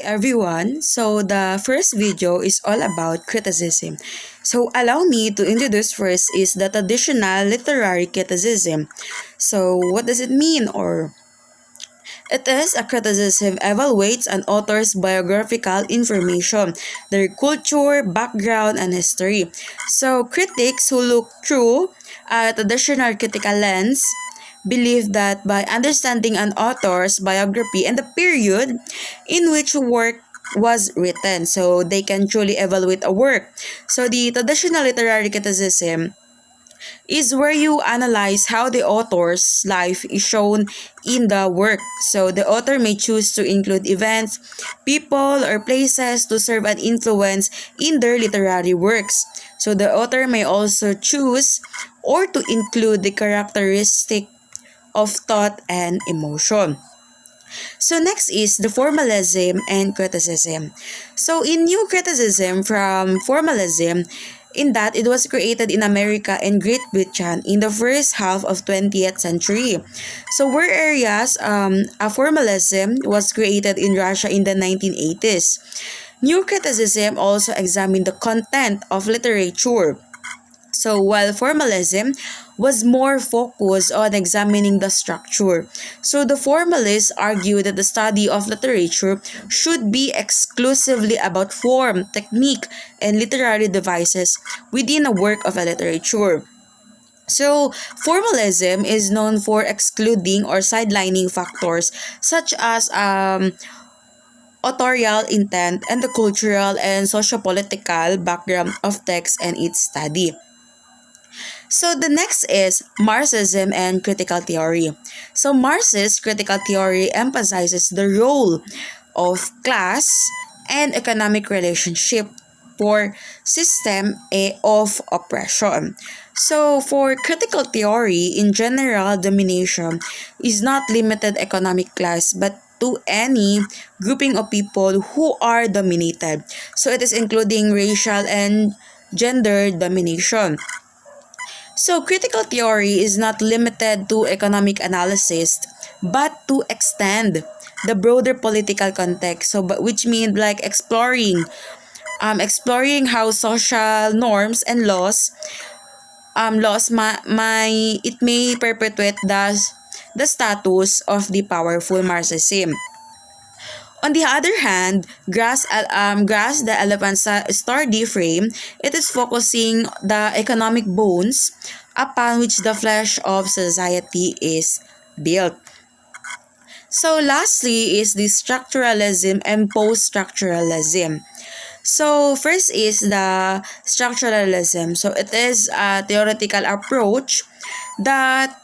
everyone. So the first video is all about criticism. So allow me to introduce first is the traditional literary criticism. So what does it mean, or it is a criticism evaluates an author's biographical information, their culture, background, and history. So critics who look through a traditional critical lens believe that by understanding an author's biography and the period in which work was written, so they can truly evaluate a work. So the traditional literary criticism is where you analyze how the author's life is shown in the work. So the author may choose to include events, people, or places to serve an influence in their literary works. So the author may also choose or to include the characteristic of thought and emotion. So next is the formalism and criticism. So in new criticism from formalism, in that it was created in America and Great Britain in the first half of 20th century. So where areas a formalism was created in Russia in the 1980s. New criticism also examined the content of literature. So while formalism was more focused on examining the structure. So the formalists argue that the study of literature should be exclusively about form, technique, and literary devices within a work of a literature. So, formalism is known for excluding or sidelining factors such as authorial intent and the cultural and socio-political background of text and its study. So the next is Marxism and critical theory. So Marxist critical theory emphasizes the role of class and economic relationship for system of oppression. So for critical theory, in general, domination is not limited economic class but to any grouping of people who are dominated. So it is including racial and gender domination. So critical theory is not limited to economic analysis but to extend the broader political context. So which means like exploring how social norms and laws may perpetuate the status of the powerful Marxism. On the other hand, Grass the Elephant's sturdy frame, it is focusing the economic bones upon which the flesh of society is built. So lastly is the structuralism and post-structuralism. So first is the structuralism. So it is a theoretical approach that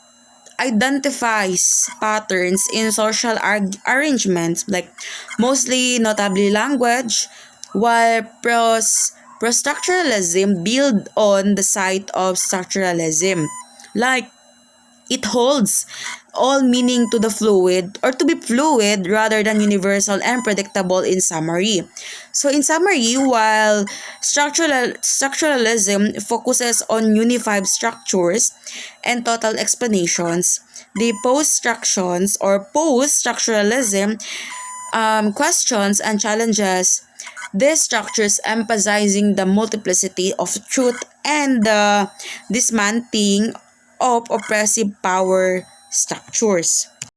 identifies patterns in social arrangements, like mostly notably language, while post-structuralism build on the site of structuralism. Like it holds all meaning to the fluid or to be fluid rather than universal and predictable in summary. So in summary, while structuralism focuses on unified structures and total explanations, the post-structuralism questions and challenges these structures, emphasizing the multiplicity of truth and the dismantling of oppressive power structures.